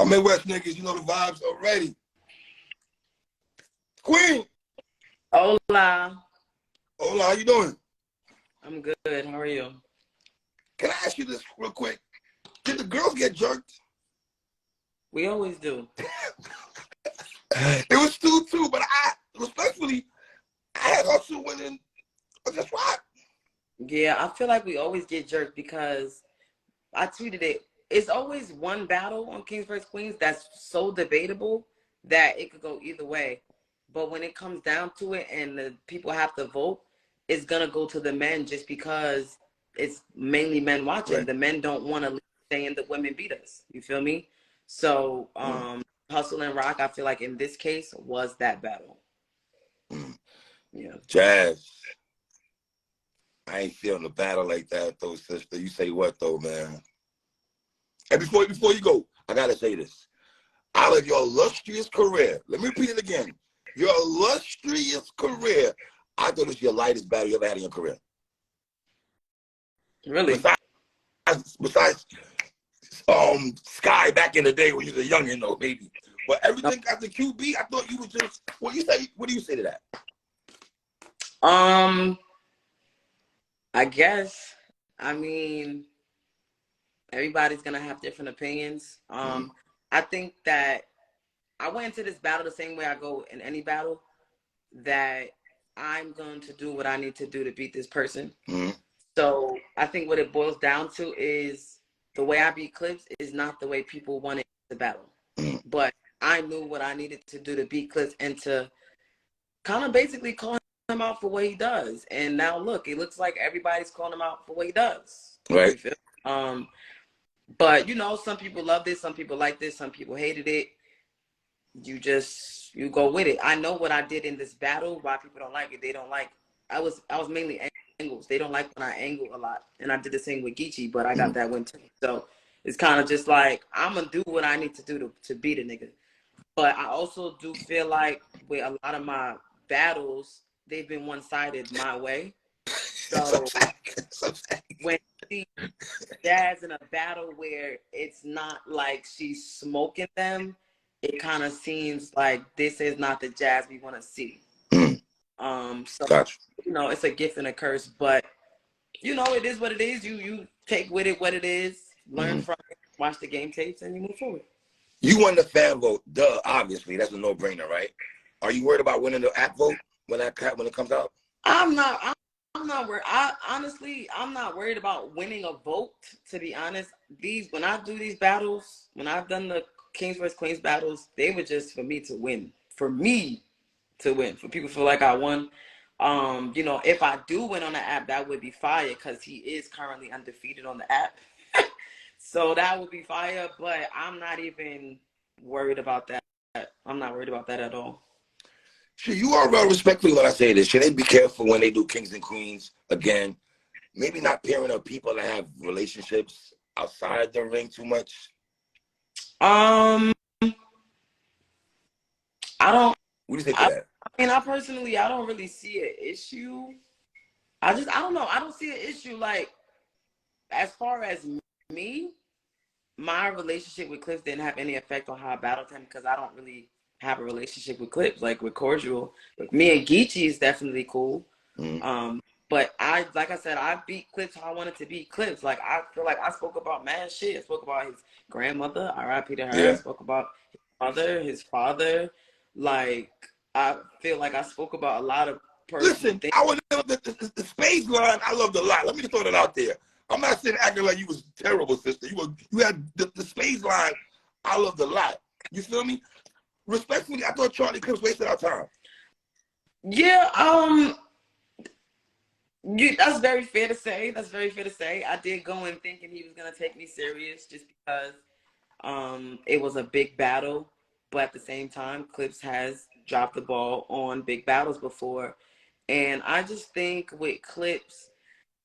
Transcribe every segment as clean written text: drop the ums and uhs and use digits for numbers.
My Midwest niggas, you know the vibes already. Queen. Hola. Hola, how you doing? I'm good. How are you? Can I ask you this real quick? Did the girls get jerked? We always do. It was 2-2, but I respectfully, I had Hustle winning. But that's why. Yeah, I feel like we always get jerked because I tweeted it. It's always one battle on Kings vs. Queens that's so debatable that it could go either way. But when it comes down to it and the people have to vote, it's going to go to the men just because it's mainly men watching. Right. The men don't want to saying the women beat us. You feel me? So Hustle and Rock, I feel like in this case, was that battle. Yeah. Jazz. I ain't feeling the battle like that, though, sister. You say what, though, man? And before you go, I gotta say this. Out of your illustrious career, let me repeat it again. Your illustrious career, I thought it was your lightest battle you ever had in your career. Really? Besides Sky back in the day when you was a youngin', though, baby. But everything after QB, I thought you was just. What you say? What do you say to that? I guess. I mean, everybody's gonna have different opinions. I think that I went into this battle the same way I go in any battle, that I'm going to do what I need to do to beat this person. So I think what it boils down to is the way I beat Clips is not the way people wanted the battle. But I knew what I needed to do to beat Clips and to kind of basically call him out for what he does. And now look, it looks like everybody's calling him out for what he does. Right. But you know, some people love this, some people like this, some people hated it. You go with it. I know what I did in this battle, why people don't like it. They don't like I was mainly angles. They don't like when I angle a lot. And I did the same with Geechee, but I got that win too. So it's kind of just like I'm gonna do what I need to do to beat a nigga. But I also do feel like with a lot of my battles, they've been one-sided my way. So when you see Jazz in a battle where it's not like she's smoking them, it kind of seems like this is not the Jazz we want to see. So gotcha. You know, it's a gift and a curse, but you know, it is what it is. You take with it what it is, learn from it, watch the game tapes, and you move forward. You won the fan vote, duh. Obviously, that's a no-brainer, right? Are you worried about winning the app vote when it comes out? I'm not worried. I'm not worried about winning a vote. To be honest, when I do these battles, when I've done the Kings vs. Queens battles, they were just for me to win. For people feel like I won. You know, if I do win on the app, that would be fire because he is currently undefeated on the app. So that would be fire, but I'm not even worried about that. I'm not worried about that at all. Sure, you are well respectfully when I say this. Should they be careful when they do Kings and Queens again? Maybe not pairing up people that have relationships outside the ring too much. I don't. What do you think of that? I mean, I don't really see an issue. I don't know. I don't see an issue. Like, as far as me, my relationship with Clips didn't have any effect on how I battled him because I don't really have a relationship with Clips, like with Cordial. But me and Geechee is definitely cool. But like I said, I beat Clips how I wanted to beat Clips. Like, I feel like I spoke about mad shit. I spoke about his grandmother, R.I.P. to her. Yeah. I spoke about his mother, his father. Like, I feel like I spoke about a lot of personal things. I want to know the space line. I loved a lot. Let me just throw that out there. I'm not saying acting like you was terrible, sister. You had the space line. I loved a lot. You feel me? Respectfully, I thought Charlie Clips wasted our time. Yeah, that's very fair to say. I did go in thinking he was gonna take me serious just because it was a big battle, but at the same time, Clips has dropped the ball on big battles before. And I just think with Clips,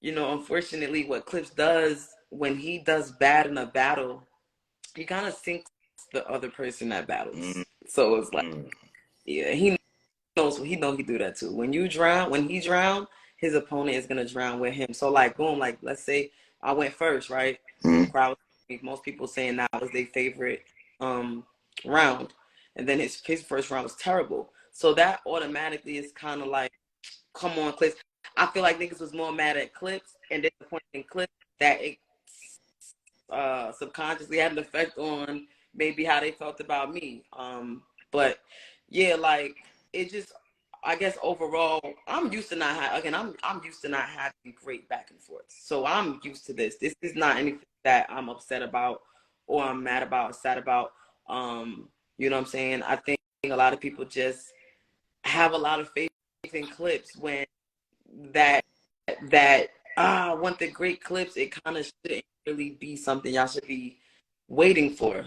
you know, unfortunately, what Clips does when he does bad in a battle, he kind of sinks the other person that battles. So it's like, yeah, he do that too. When he drown, his opponent is gonna drown with him. So like, boom, like let's say I went first, right? Crowd, most people saying that was their favorite round, and then his first round was terrible. So that automatically is kind of like, come on, Clips. I feel like niggas was more mad at Clips and disappointed in Clips that it subconsciously had an effect on maybe how they felt about me. But yeah, like it just, I guess overall, I'm used to not having, again, I'm used to not having great back and forth. So I'm used to this. This is not anything that I'm upset about or I'm mad about, sad about. You know what I'm saying? I think a lot of people just have a lot of faith in Clips when that I want the great Clips. It kind of shouldn't really be something y'all should be waiting for.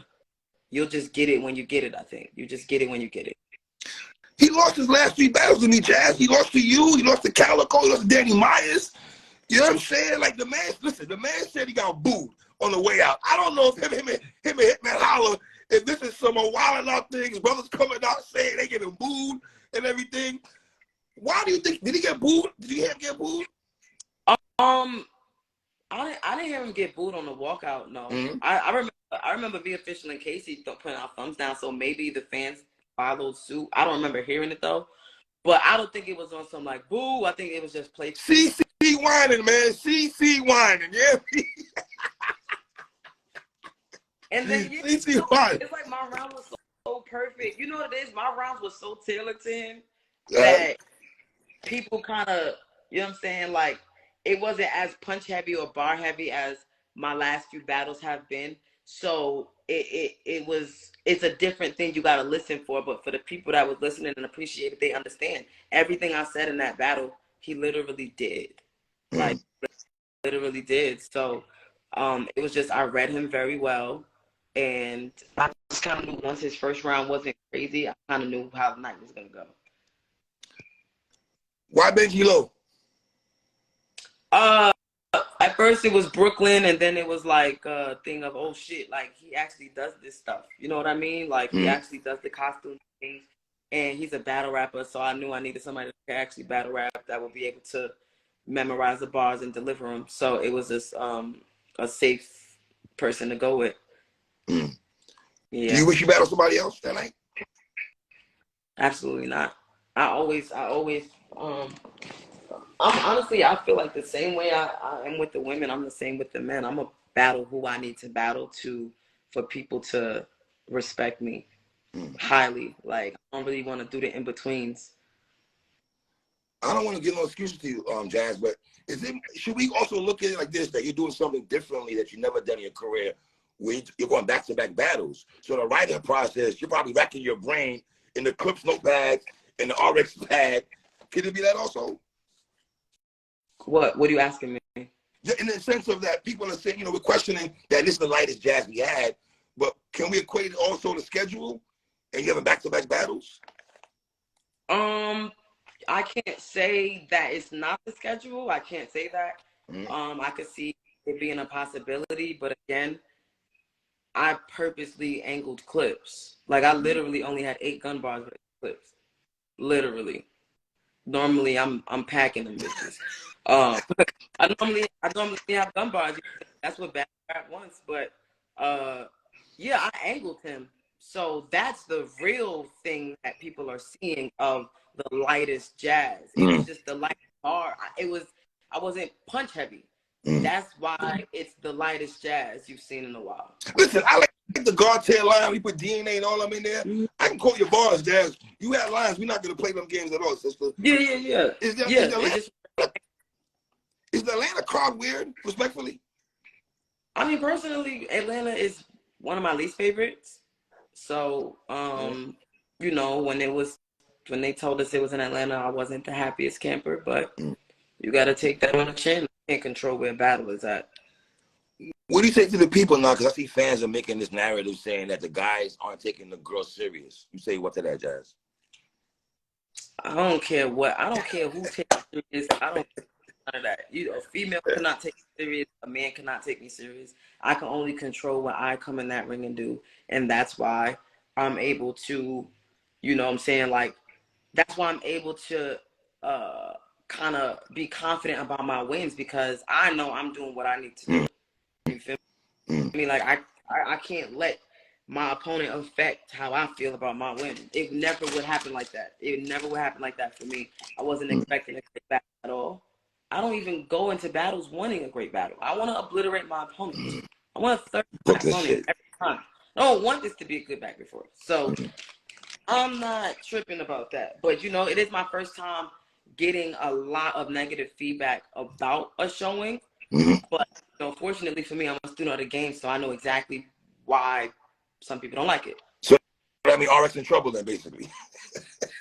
You'll just get it when you get it, I think. You just get it when you get it. He lost his last 3 battles to me, Jazz. He lost to you. He lost to Calico. He lost to Danny Myers. You know what I'm saying? Like, the man, listen, the man said he got booed on the way out. I don't know if him and Hitman Holler, if this is some wilding out things, brothers coming out saying they getting booed and everything. Why do you think, did he get booed? Did you hear him get booed? I didn't hear him get booed on the walkout, no. Mm-hmm. I remember V Official and Casey putting out thumbs down, so maybe the fans followed suit. I don't remember hearing it though. But I don't think it was on some like boo. I think it was just playful. CC whining, man. CC whining, yeah. And then CC whining. It's like my round was so perfect. You know what it is? My rounds was so tailored to him that people kind of, you know what I'm saying? Like, it wasn't as punch heavy or bar heavy as my last few battles have been. So it's a different thing you got to listen for. But for the people that was listening and appreciate it, they understand everything I said in that battle. He literally did, like literally did. So it was just, I read him very well, and I just kind of knew once his first round wasn't crazy, I kind of knew how the night was gonna go. Why Benji Low? At first it was Brooklyn, and then it was like a thing of, oh shit, like he actually does this stuff. You know what I mean? Like he actually does the costume things, and he's a battle rapper. So I knew I needed somebody that could actually battle rap that would be able to memorize the bars and deliver them. So it was just a safe person to go with. Yeah. Do you wish you battled somebody else that night? Absolutely not. I always honestly, I feel like the same way I am with the women, I'm the same with the men. I'm a battle who I need to battle for people to respect me highly. Like, I don't really want to do the in-betweens. I don't want to give no excuses to you, Jazz, but should we also look at it like this, that you're doing something differently that you've never done in your career, where you're going back-to-back battles? So the writing process, you're probably racking your brain in the Clips notepad, in the RX pad. Could it be that also? What are you asking me? In the sense of that, people are saying, we're questioning that this is the lightest Jazz we had, but can we equate it also to schedule, and you having back-to-back battles? I can't say that it's not the schedule. I can't say that. I could see it being a possibility, but again, I purposely angled Clips. Like, I literally only had 8 gun bars with Clips. Literally. Normally, I'm packing them bitches. I normally have gun bars. That's what Bad Rap wants. But yeah, I angled him. So that's the real thing that people are seeing of the lightest Jazz. It was just the lightest bar. I wasn't punch heavy. That's why it's the lightest Jazz you've seen in a while. Listen, I like the guard tail line. We put DNA and all of them in there. I can quote your bars, Jazz. You had lines. We're not going to play them games at all, sister. Yeah. Is the Atlanta crowd weird, respectfully? I mean, personally, Atlanta is one of my least favorites. So, when they told us it was in Atlanta, I wasn't the happiest camper, but you got to take that on the chin. You can't control where battle is at. What do you say to the people now? Because I see fans are making this narrative saying that the guys aren't taking the girls serious. You say what to that, Jazz? I don't care who takes it serious. I don't care none of that. A female cannot take me serious. A man cannot take me serious. I can only control what I come in that ring and do. And that's why I'm able to, like, that's why I'm able to kind of be confident about my wins, because I know I'm doing what I need to do. You feel me? Like, I can't let my opponent affect how I feel about my win. It never would happen like that. It never would happen like that for me. I wasn't expecting a great battle at all. I don't even go into battles wanting a great battle. I want to obliterate my opponent. I want to third my opponent every time. I don't want this to be a good back and forth. So I'm not tripping about that. But, you know, it is my first time getting a lot of negative feedback about a showing. But, you know, fortunately for me, I'm a student of the game, so I know exactly why some people don't like it. So, I mean, RX in trouble then, basically.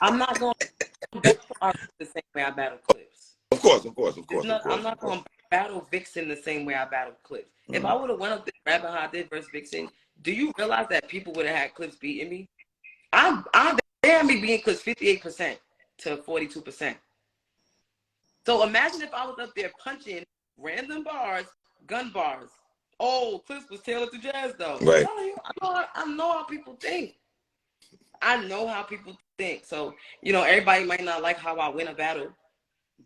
I'm not going to battle RX the same way I battle Clips. Of course. I'm not going to battle Vixen the same way I battle Clips. If I would have went up there rapping how I did versus Vixen, do you realize that people would have had Clips beating me? They had me beating Clips 58% to 42%. So imagine if I was up there punching random bars, gun bars. Oh, Clips was tailored to Jazz though. Right. I know how people think. I know how people think. So, you know, everybody might not like how I win a battle,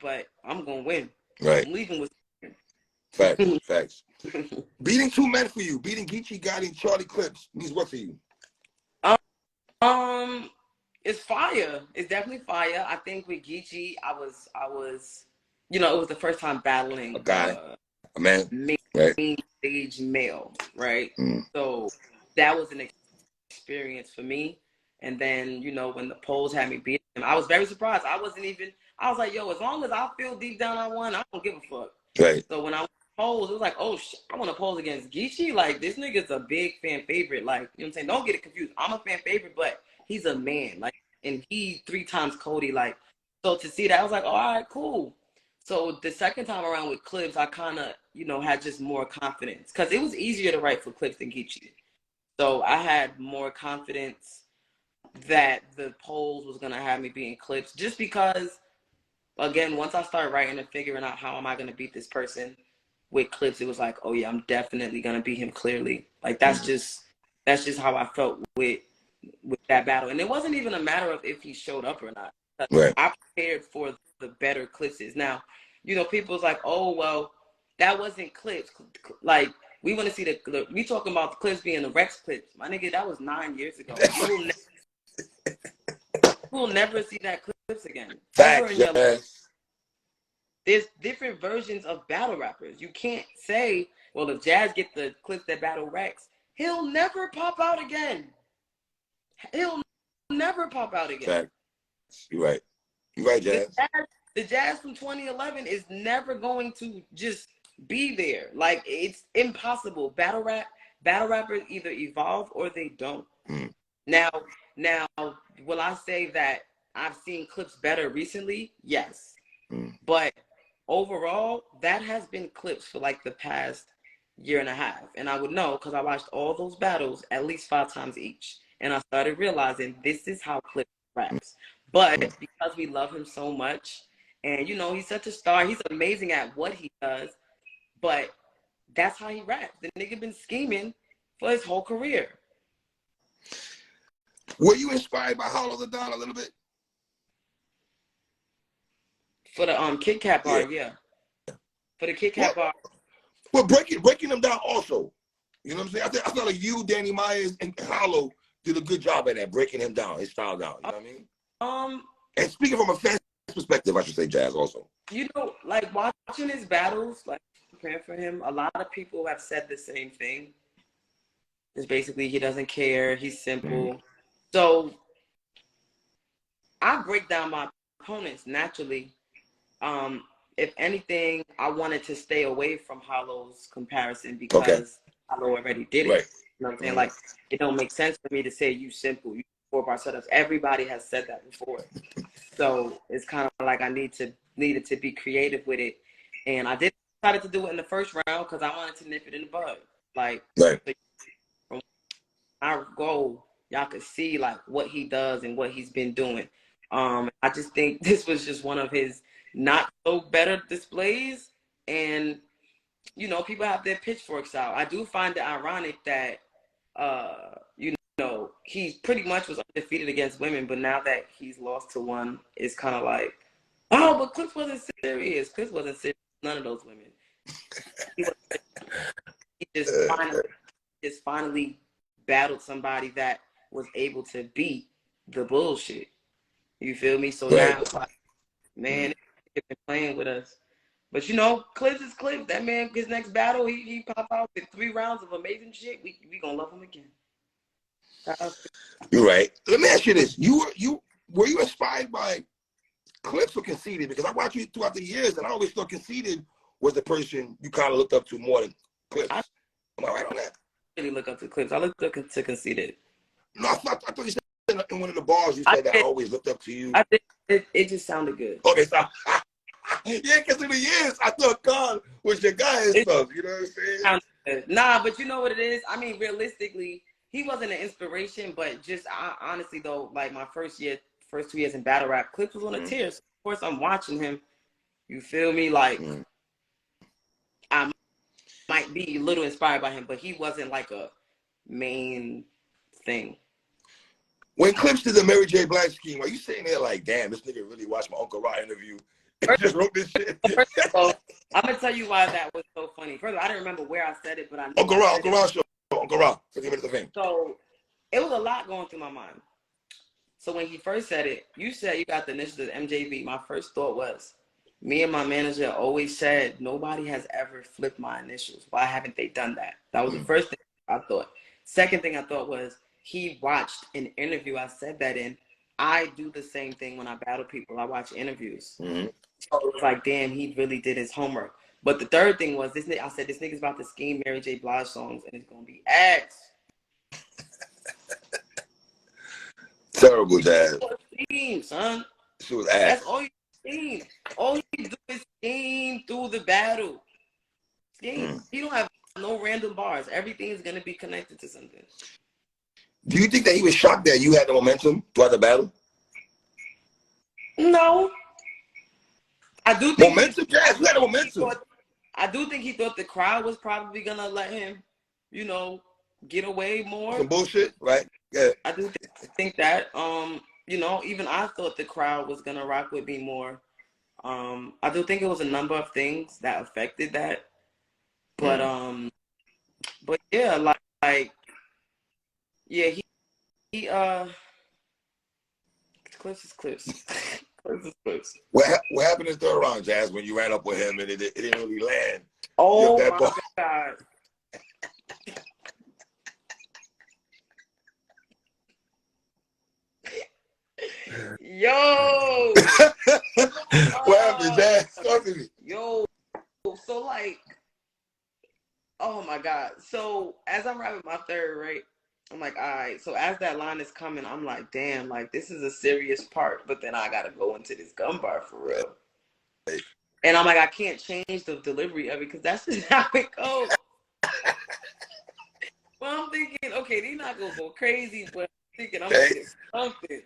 but I'm going to win. Right. I'm leaving with facts. Beating two men for you, beating Geechee Gotti and Charlie Clips means what for you? It's fire. It's definitely fire. I think with Geechee, I was, you know, it was the first time battling a guy, a man, main stage male, right? So that was an experience for me. And then, you know, when the polls had me beat him, I was very surprised. I was like, yo, as long as I feel deep down I won, I don't give a fuck. Right. So when I polls, it was like, oh shit, I want to pose against Geechee. Like, this nigga's a big fan favorite. Like, you know what I'm saying? Don't get it confused. I'm a fan favorite, but he's a man. Like, and he 3 times Cody. Like, so to see that, I was like, oh, all right, cool. So the second time around with Clips, I kind of, you know, had just more confidence because it was easier to write for Clips than Geechee. So I had more confidence that the polls was going to have me being Clips just because, again, once I started writing and figuring out how am I going to beat this person with Clips, it was like, oh yeah, I'm definitely going to beat him clearly. Like that's just how I felt with that battle. And it wasn't even a matter of if he showed up or not. Right. I prepared for the better Clips. Now, you know, people's like, oh, well, that wasn't Clips. Like, we want to see we talking about the Clips being the Rex Clips. My nigga, that was 9 years ago. You will never see that Clips again. Ever in your life. There's different versions of battle rappers. You can't say, well, if Jazz get the Clips that battle Rex, he'll never pop out again. He'll never pop out again. Fact. You're right. You're right, Jazz. The Jazz from 2011 is never going to just be there. Like, it's impossible. Battle rappers either evolve or they don't. Now, will I say that I've seen Clips better recently? Yes. But overall, that has been Clips for like the past year and a half. And I would know because I watched all those battles at least 5 times each. And I started realizing this is how Clips raps. But because we love him so much, and, you know, he's such a star, he's amazing at what he does, but that's how he raps. The nigga been scheming for his whole career. Were you inspired by Hollow the Don a little bit? For the Kit Kat bar, yeah. For the Kit Kat bar. Well, breaking them down also. You know what I'm saying? I thought like you, Danny Myers, and Hollow did a good job at that, breaking him down, his style down. You know what I mean? And speaking from a fan perspective, I should say, Jazz also. You know, like watching his battles, like preparing for him, a lot of people have said the same thing. It's basically he doesn't care, he's simple. So I break down my opponents naturally. If anything, I wanted to stay away from Hollow's comparison because Hollow already did it. Right. You know what I'm saying? Like, it don't make sense for me to say you simple, you 4-bar setups. Everybody has said that before. So it's kind of like I needed to be creative with it. And I decided to do it in the first round because I wanted to nip it in the bud. Like, from our goal, y'all could see like what he does and what he's been doing. I just think this was just one of his not so better displays, and you know, people have their pitchforks out. I do find it ironic that you know, he pretty much was undefeated against women, but now that he's lost to one, it's kind of like, oh, but Clips wasn't serious. Clips wasn't serious. None of those women. He just finally battled somebody that was able to beat the bullshit. You feel me? So Right. now, like, man, they've been playing with us. But you know, Clips is Clips. That man, his next battle, he pop out with 3 rounds of amazing shit. We gonna love him again. You're right. Let me ask you this: were you inspired by Clips or Conceited? Because I watched you throughout the years, and I always thought Conceited was the person you kind of looked up to more than Clips. Am I right on that? I really look up to Clips. I looked up to Conceited. No, I thought you said in one of the bars you said that I always looked up to you. I think it just sounded good. Okay, so yeah, because in the years I thought Khan was your guy and stuff. You know what I'm saying? Nah, but you know what it is? I mean, realistically, he wasn't an inspiration, but just honestly though, like my first 2 years in battle rap, Clips was on a tier. So of course I'm watching him. You feel me? Like I might be a little inspired by him, but he wasn't like a main thing. When Clips did the Mary J. Blige scheme, are you sitting there like, damn, this nigga really watched my Uncle Ra interview and just wrote this shit? First of all, I'm gonna tell you why that was so funny. First of all, I didn't remember where I said it, but I knew Uncle Ra show. Uncle Ra, 50 minutes of fame. So it was a lot going through my mind. So when he first said it, you said you got the initials MJB. My first thought was, me and my manager always said nobody has ever flipped my initials. Why haven't they done that? That was the first thing I thought. Second thing I thought was he watched an interview I said that in. I do the same thing when I battle people. I watch interviews. So it was like, damn, he really did his homework. But the third thing was this. I said this nigga's about to scheme Mary J. Blige songs, and it's gonna be ass. Terrible, Jazz. Scheme, son. She was ass. That's all you scheme. All you do is scheme through the battle. Scheme. You don't have no random bars. Everything is gonna be connected to something. Do you think that he was shocked that you had the momentum throughout the battle? No. I do think momentum, Jazz. You had the momentum. I do think he thought the crowd was probably gonna let him, you know, get away more. Some bullshit, right? Yeah. I do think that. You know, even I thought the crowd was gonna rock with me more. I do think it was a number of things that affected that. But yeah, like yeah, he Clips is Clips. Clips is Clips. What happened in the third round, Jazz, when you ran up with him and it didn't really land? Oh my God. Yo. What happened, Jazz? Talk to me. Yo. So like, oh my God. So as I'm rapping my third, right? I'm like, all right. So as that line is coming, I'm like, damn, like this is a serious part. But then I gotta go into this gun bar for real. And I'm like, I can't change the delivery of it because that's just how it goes. Well, I'm thinking, okay, they're not gonna go crazy, but I'm thinking I'm gonna get something.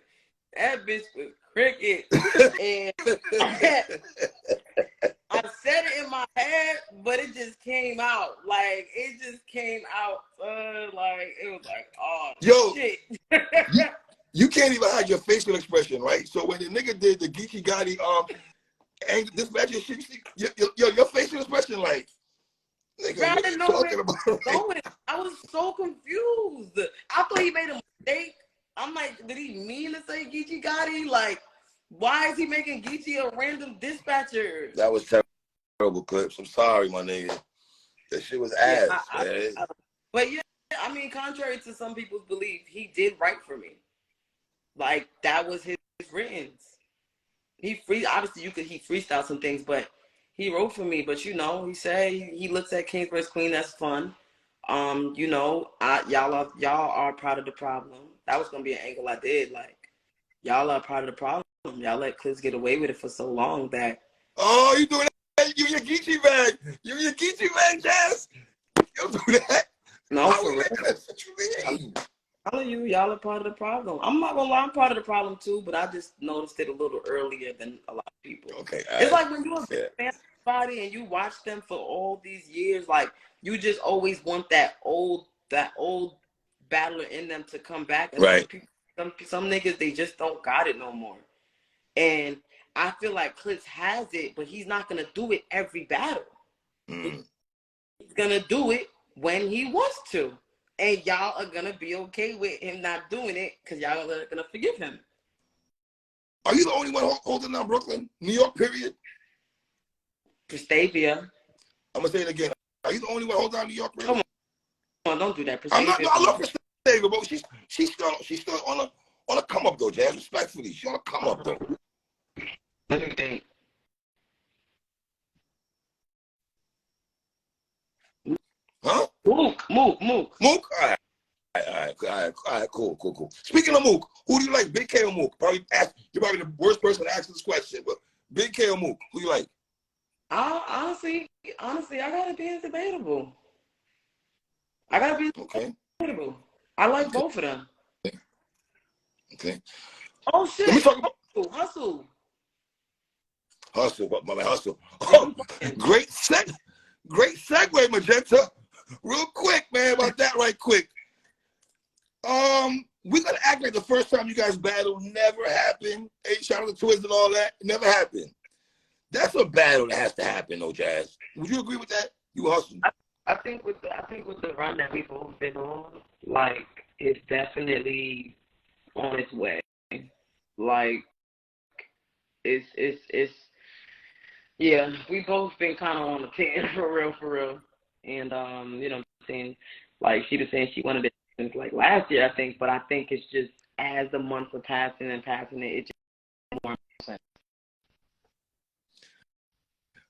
That bitch was cricket. And I said it in my head, but it just came out. Like, it just came out. Like, it was like, oh, shit. You can't even hide your facial expression, right? So when the nigga did the Geechee Gotti, and this magic shit, your facial expression, like, nigga, what are you talking about? I was so confused. I thought he made a mistake. I'm like, did he mean to say Geechee Gotti? Like, why is he making Geechee a random dispatcher? That was terrible, Clips. I'm sorry, my nigga. That shit was ass, man. But yeah, I mean, contrary to some people's belief, he did write for me. Like, that was his writtens. Obviously he freestyled some things, but he wrote for me. But you know, he said he looks at King vs. Queen. That's fun. You know, y'all are part of the problem. That was gonna be an angle I did. Like, y'all are part of the problem. Y'all let Clips get away with it for so long that. Oh, you doing that? You your Geechee bag. You your Geechee bag, Jazz. You don't do that. No, for real. I'm telling you, y'all are part of the problem. I'm not gonna lie, I'm part of the problem too, but I just noticed it a little earlier than a lot of people. Okay. It's like when you're a big fan of somebody and you watch them for all these years, like you just always want that old battler in them to come back. And right. Some niggas, they just don't got it no more. And I feel like Clips has it, but he's not gonna do it every battle. He's gonna do it when he wants to. and y'all are gonna be okay with him not doing it because y'all are gonna forgive him. Are you the only one holding down Brooklyn, New York? Period. Prestavia. I'm gonna say it again. Are you the only one holding down New York? Really? Come on, don't do that. I'm not. No, I love Prestavia, but she's still on a come up though, Jazz. Respectfully, she's on a come up though. Let me think. Huh? Mook. Mook? All right, cool. Speaking of Mook, who do you like, Big K or Mook? You're probably the worst person to ask this question, but Big K or Mook, who you like? Honestly, I gotta be debatable. I gotta be debatable. I like both of them. Okay. Oh shit! Let me talk about Hustle. My man, Hustle. Oh, great segue, Magenta. Real quick, man, about that right quick. We're gonna act like the first time you guys battled never happened. Hey, shout out to Twiz and all that. It never happened. That's a battle that has to happen, though, Jazz. Would you agree with that? You Hustle. I think with the run that we've both been on, like it's definitely on its way. Like it's yeah, we both been kind of on the 10 for real. And you know what I'm saying? Like she was saying she wanted it since like last year, I think, but I think it's just as the months are passing, it just more sense.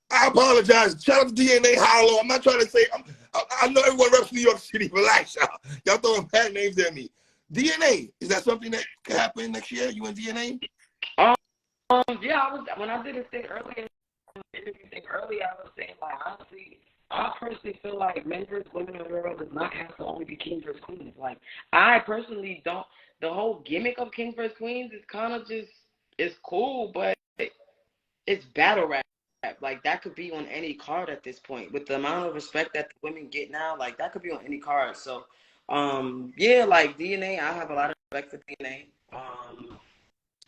I apologize. Shout out to DNA Hollow. I'm not trying to say I know everyone reps New York City. Relax, y'all throwing bad names at me. DNA, is that something that could happen next year? You and DNA? Yeah, when I did this thing earlier, I was saying like honestly, I personally feel like men versus women in the world does not have to only be king versus queens. Like I personally don't. The whole gimmick of king versus queens is kind of just it's cool, but it's battle rap. Like that could be on any card at this point. With the amount of respect that the women get now, like that could be on any card. So, yeah, like DNA, I have a lot of respect for DNA.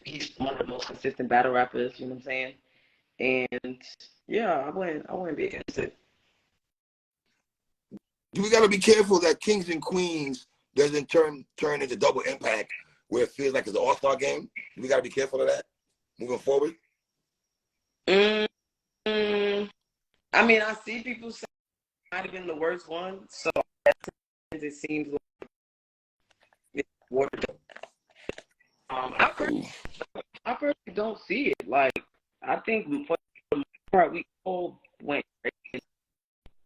He's one of the most consistent battle rappers. You know what I'm saying? And yeah, I wouldn't be against it. We got to be careful that kings and queens doesn't turn into double impact where it feels like it's an all-star game. We got to be careful of that moving forward. I mean, I see people say it might have been the worst one, so it seems like it's worth it. I personally don't see it. Like, I think for the most part, we all went crazy.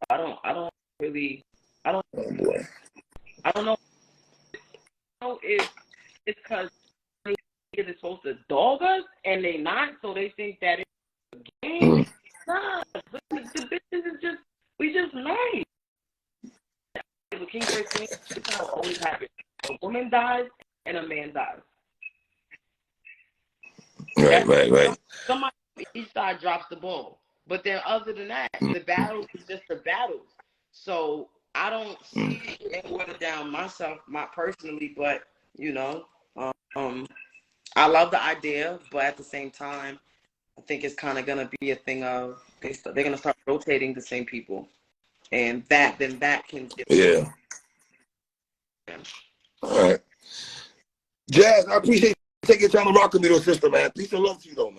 I don't know. If it's because they're supposed to dog us and they not, so they think that it's a game. Nah, the business is just we just married. The king versus queen, this is how it always happens. A woman dies and a man dies. Right. Somebody on each side drops the ball. But then other than that, the battles is just the battles. So I don't see it water down myself, personally, but you know, I love the idea, but at the same time, I think it's kind of gonna be a thing of they're gonna start rotating the same people, and that can yeah. All right, Jazz, I appreciate you taking time to rock with me, little sister, man. Peace and love to you, though, man.